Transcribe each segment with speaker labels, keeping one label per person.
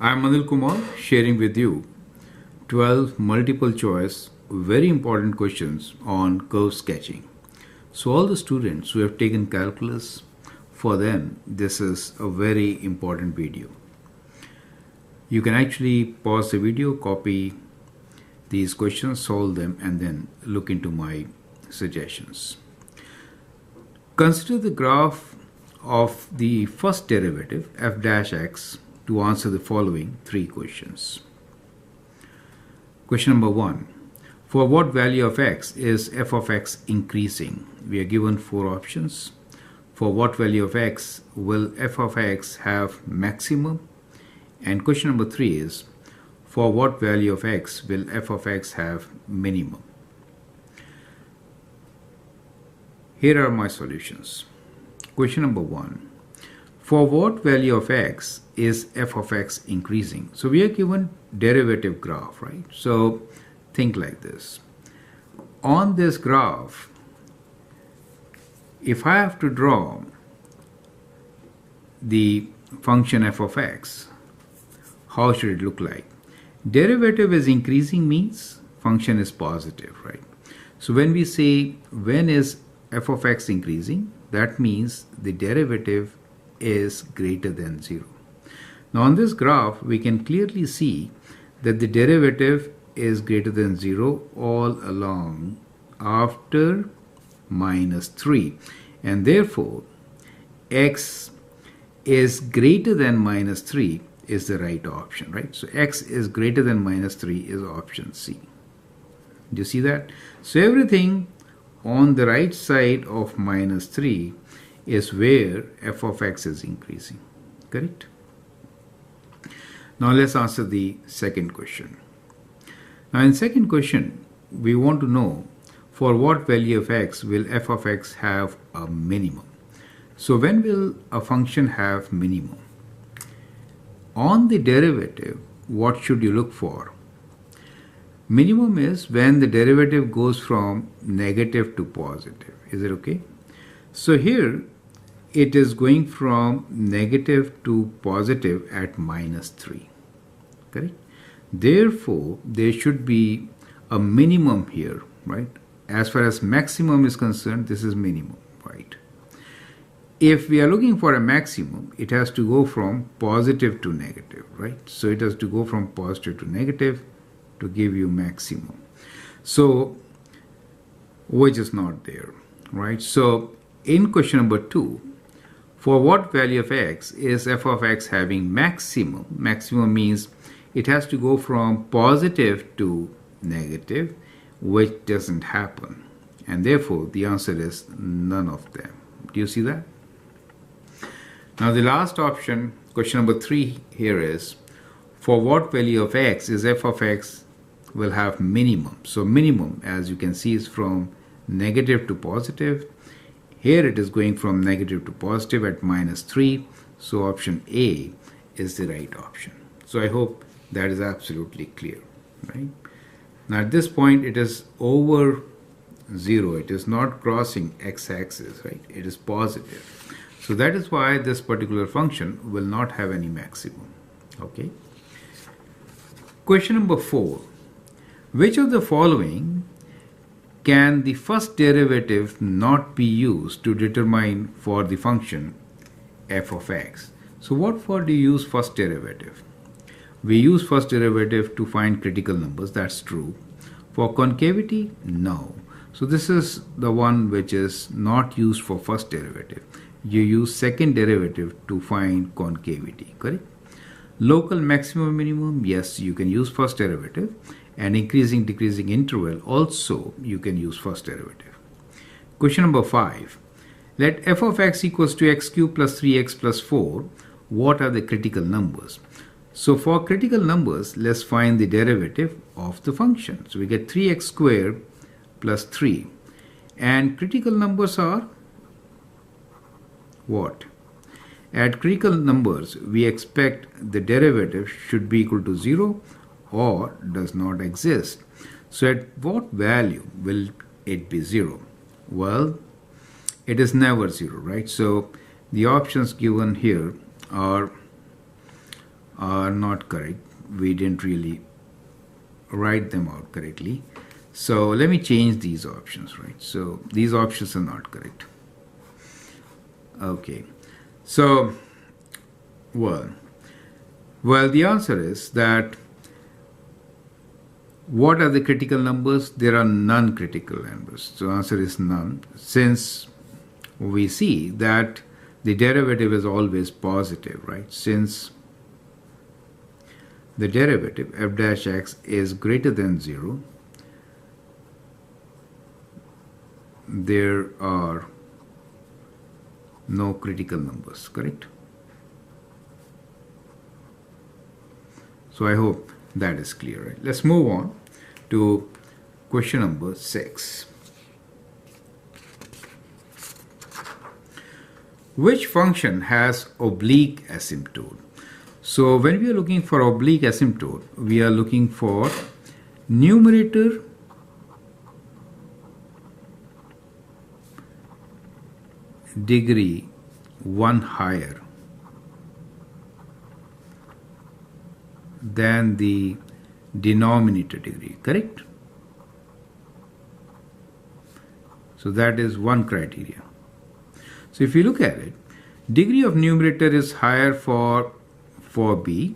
Speaker 1: I'm Anil Kumar sharing with you 12 multiple choice very important questions on curve sketching. So all the students who have taken calculus, for them this is a very important video. You can actually pause the video, copy these questions, solve them, and then look into my suggestions. Consider the graph of the first derivative f dash x to answer the following three questions. Question number 1. For what value of x is f of x increasing? We are given four options. For what value of x will f of x have maximum? And question number 3 is, for what value of x will f of x have minimum? Here are my solutions. Question number 1. For what value of x is f of x increasing? So we are given derivative graph, right? So think like this. On this graph, if I have to draw the function f of x, how should it look like? Derivative is increasing means function is positive, right? So when we say when is f of x increasing, that means the derivative is greater than 0. Now on this graph, we can clearly see that the derivative is greater than 0 all along after minus 3. And therefore, x is greater than minus 3 is the right option, right? So x is greater than minus 3 is option C. Do you see that? So everything on the right side of minus 3 is where f of x is increasing, correct? Now let's answer the second question. Now in second question, we want to know for what value of x will f of x have a minimum. So when will a function have minimum? On the derivative, what should you look for? Minimum is when the derivative goes from negative to positive. Is it okay? So here it is going from negative to positive at minus 3. Correct? Therefore, there should be a minimum here, right? As far as maximum is concerned, this is minimum, right? If we are looking for a maximum, it has to go from positive to negative, right? So it has to go from positive to negative to give you maximum. So, which is not there, right? So in question number 2, for what value of x is f of x having maximum? Maximum means it has to go from positive to negative, which doesn't happen. And therefore, the answer is none of them. Do you see that? Now the last option, question number 3 here is, for what value of x is f of x will have minimum? So minimum, as you can see, is from negative to positive. Here it is going from negative to positive at minus 3. So option A is the right option. So I hope that is absolutely clear, right? Now at this point it is over 0. It is not crossing x-axis, right? It is positive. So that is why this particular function will not have any maximum, okay? Question number 4. Which of the following can the first derivative not be used to determine for the function f of x? So what for do you use first derivative? We use first derivative to find critical numbers, that's true. For concavity, no. So this is the one which is not used for first derivative. You use second derivative to find concavity, correct? Local maximum minimum, yes, you can use first derivative. And increasing decreasing interval, also you can use first derivative. Question number 5. Let f of x equals to x cubed plus 3x plus 4. What are the critical numbers? So for critical numbers, let's find the derivative of the function. So we get 3x squared plus 3. And critical numbers are what? At critical numbers, we expect the derivative should be equal to 0 or does not exist. So at what value will it be 0? Well, it is never 0, right? So the options given here are are not correct. We didn't really write them out correctly. So let me change these options, right? So these options are not correct. Okay. So, well, the answer is that what are the critical numbers? There are none critical numbers. So answer is none, since we see that the derivative is always positive, right? Since the derivative f dash x is greater than 0, there are no critical numbers, correct? So I hope that is clear, right? Let's move on to question number 6. Which function has oblique asymptote? So when we are looking for oblique asymptote, we are looking for numerator degree 1 higher than the denominator degree, correct? So that is one criteria. So if you look at it, degree of numerator is higher for B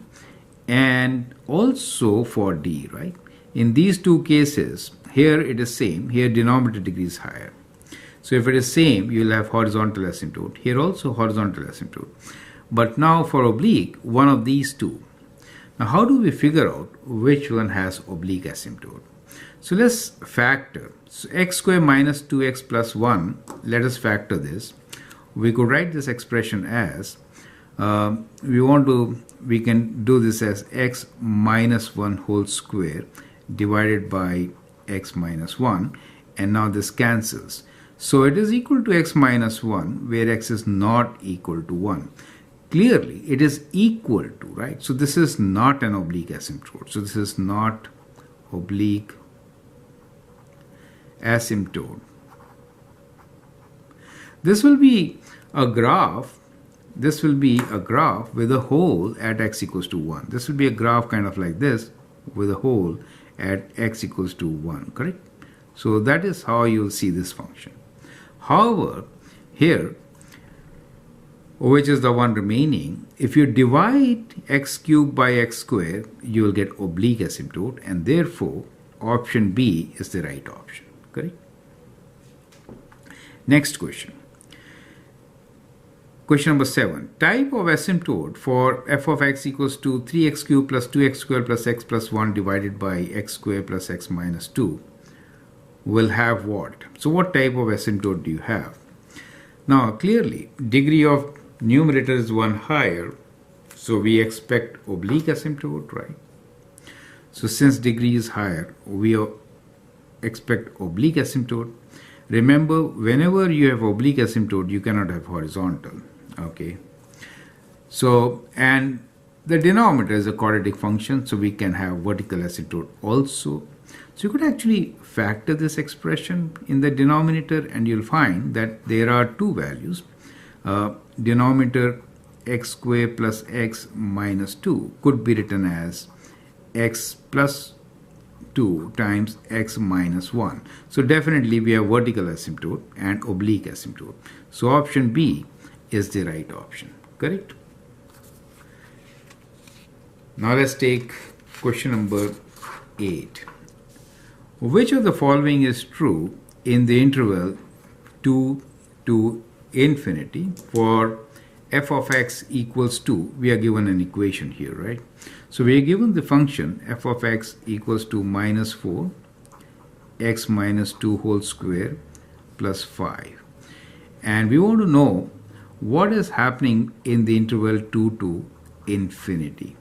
Speaker 1: and also for D, right? In these two cases, here it is same, here denominator degree is higher. So if it is same, you will have horizontal asymptote. Here also horizontal asymptote. But now for oblique, one of these two. Now how do we figure out which one has oblique asymptote? So let's factor. So x square minus 2x plus 1, let us factor this. We could write this expression as, we can do this as x minus 1 whole square divided by x minus 1, and now this cancels. So it is equal to x minus 1, where x is not equal to 1. Clearly, it is equal to, right? So this is not an oblique asymptote. So this is not oblique asymptote. This will be a graph. This will be a graph with a hole at x equals to 1. This will be a graph kind of like this with a hole at x equals to 1, correct? So that is how you'll see this function. However, here, which is the one remaining, if you divide x cubed by x squared, you will get oblique asymptote, and therefore option B is the right option, correct? Next question. Question number 7. Type of asymptote for f of x equals to 3x cubed plus 2x squared plus x plus 1 divided by x squared plus x minus 2 will have what? So what type of asymptote do you have? Now clearly degree of numerator is 1 higher, so we expect oblique asymptote, right? So since degree is higher, we expect oblique asymptote. Remember, whenever you have oblique asymptote, you cannot have horizontal, okay? So, and the denominator is a quadratic function, so we can have vertical asymptote also. So you could actually factor this expression in the denominator, and you'll find that there are two values. Denominator x squared plus x minus 2 could be written as x plus 2 times x minus 1. So definitely we have vertical asymptote and oblique asymptote. So option B is the right option, correct? Now let's take question number 8. Which of the following is true in the interval 2 to infinity for f of x equals to, we are given an equation here, right? So we are given the function f of x equals to minus 4 x minus 2 whole square plus 5. And we want to know what is happening in the interval 2 to infinity.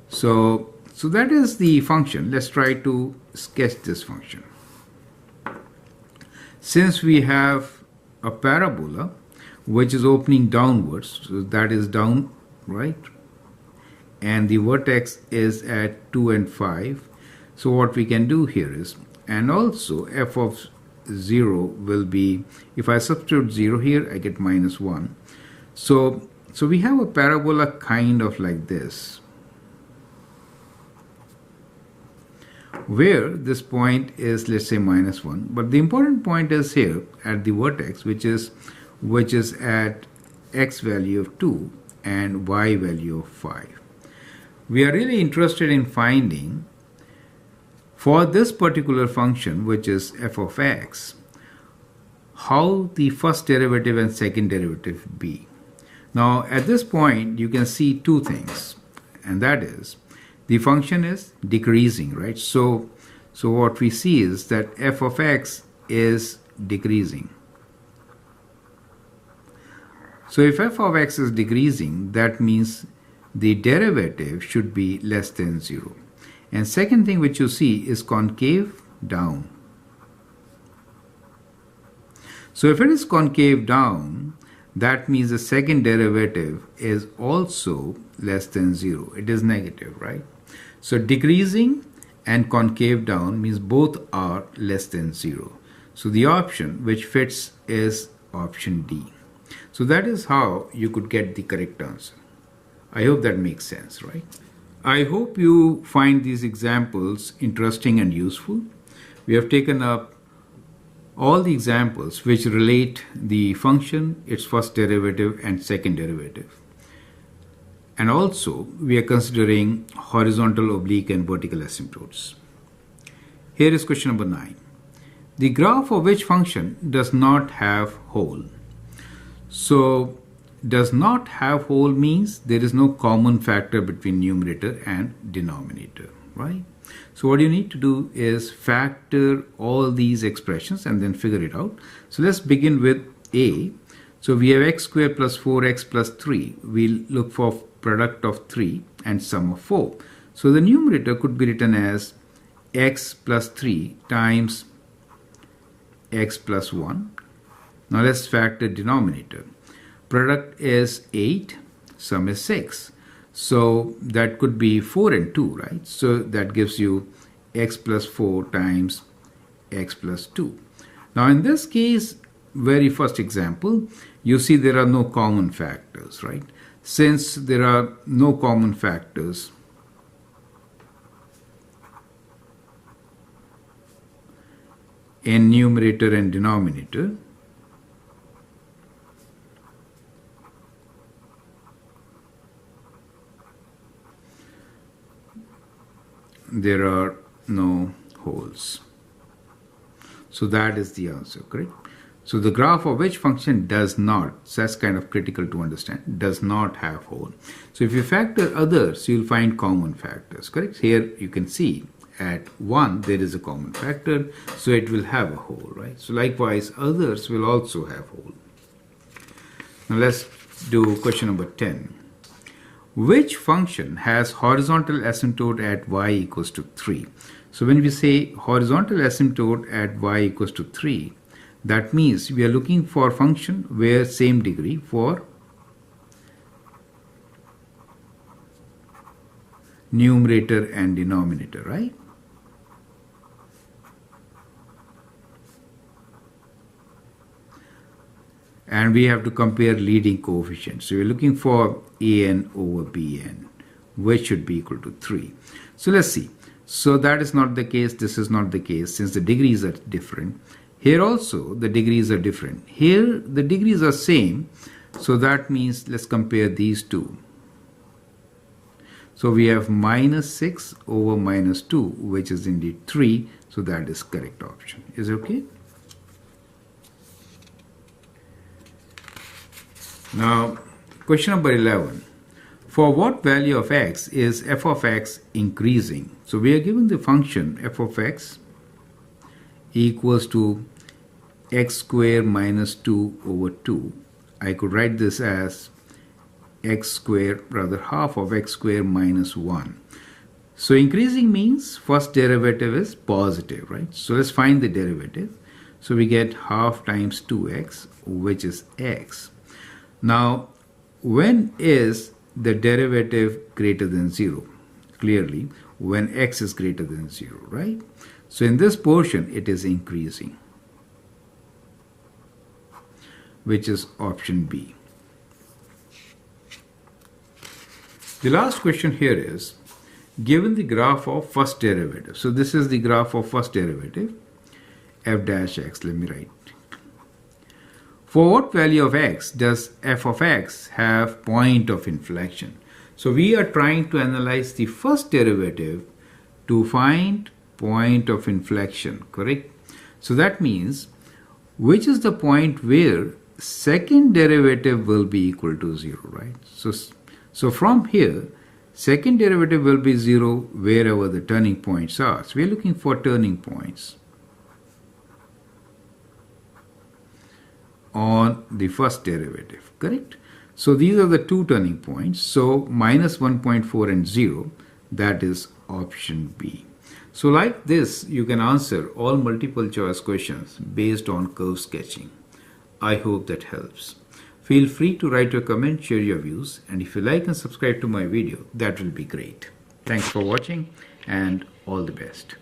Speaker 1: So that is the function. Let's try to sketch this function. Since we have a parabola which is opening downwards, so that is down, right? And the vertex is at 2 and 5. So what we can do here is, and also f of 0 will be, if I substitute 0 here, I get minus 1. So we have a parabola kind of like this. where this point is, let's say, -1. But the important point is here at the vertex, which is at x value of 2 and y value of 5. We are really interested in finding for this particular function, which is f of x, how the first derivative and second derivative be. Now at this point you can see two things, and that is the function is decreasing, right? So what we see is that f of x is decreasing. So if f of x is decreasing, that means the derivative should be less than 0. And second thing which you see is concave down. So if it is concave down, that means the second derivative is also less than 0. It is negative, right? So decreasing and concave down means both are less than 0. So the option which fits is option D. So that is how you could get the correct answer. I hope that makes sense, right? I hope you find these examples interesting and useful. We have taken up all the examples which relate the function, its first derivative and second derivative. And also we are considering horizontal, oblique and vertical asymptotes. Here is question number 9. The graph of which function does not have hole? So does not have hole means there is no common factor between numerator and denominator, right? So what you need to do is factor all these expressions and then figure it out. So let's begin with A. So we have x squared plus 4x plus 3. We'll look for product of 3 and sum of 4. So the numerator could be written as x plus 3 times x plus 1. Now let's factor denominator. Product is 8, sum is 6. So that could be 4 and 2, right? So that gives you x plus 4 times x plus 2. Now in this case, very first example, you see there are no common factors, right? Since there are no common factors, in numerator and denominator, there are no holes. So that is the answer, correct? So the graph of which function does not, so that's kind of critical to understand, does not have hole. So if you factor others, you'll find common factors, correct? Here you can see at 1 there is a common factor, so it will have a hole, right? So likewise others will also have hole. Now let's do question number 10. Which function has horizontal asymptote at y equals to 3? So when we say horizontal asymptote at y equals to 3, that means we are looking for function where same degree for numerator and denominator, right? And we have to compare leading coefficients. So we're looking for an over bn, which should be equal to 3. So let's see. So that is not the case. This is not the case since the degrees are different. Here also the degrees are different. Here the degrees are same. So that means let's compare these two. So we have -6 over -2, which is indeed 3. So that is correct option. Is it okay? Now, question number 11. For what value of x is f of x increasing? So we are given the function f of x equals to x squared minus 2 over 2. I could write this as x squared, rather half of x squared minus 1. So increasing means first derivative is positive, right? So let's find the derivative. So we get half times 2x, which is x. Now, when is the derivative greater than 0? Clearly, when x is greater than 0, right? So in this portion, it is increasing, which is option B. The last question here is, given the graph of first derivative. So this is the graph of first derivative, f dash x. Let me write. For what value of x does f of x have point of inflection? So we are trying to analyze the first derivative to find point of inflection, correct? So that means which is the point where second derivative will be equal to 0, right? So from here, second derivative will be 0 wherever the turning points are. So we are looking for turning points on the first derivative, correct? So these are the two turning points. So minus 1.4 and 0, that is option B. So like this, you can answer all multiple choice questions based on curve sketching. I hope that helps. Feel free to write your comment, share your views, and if you like and subscribe to my video, that will be great. Thanks for watching and all the best.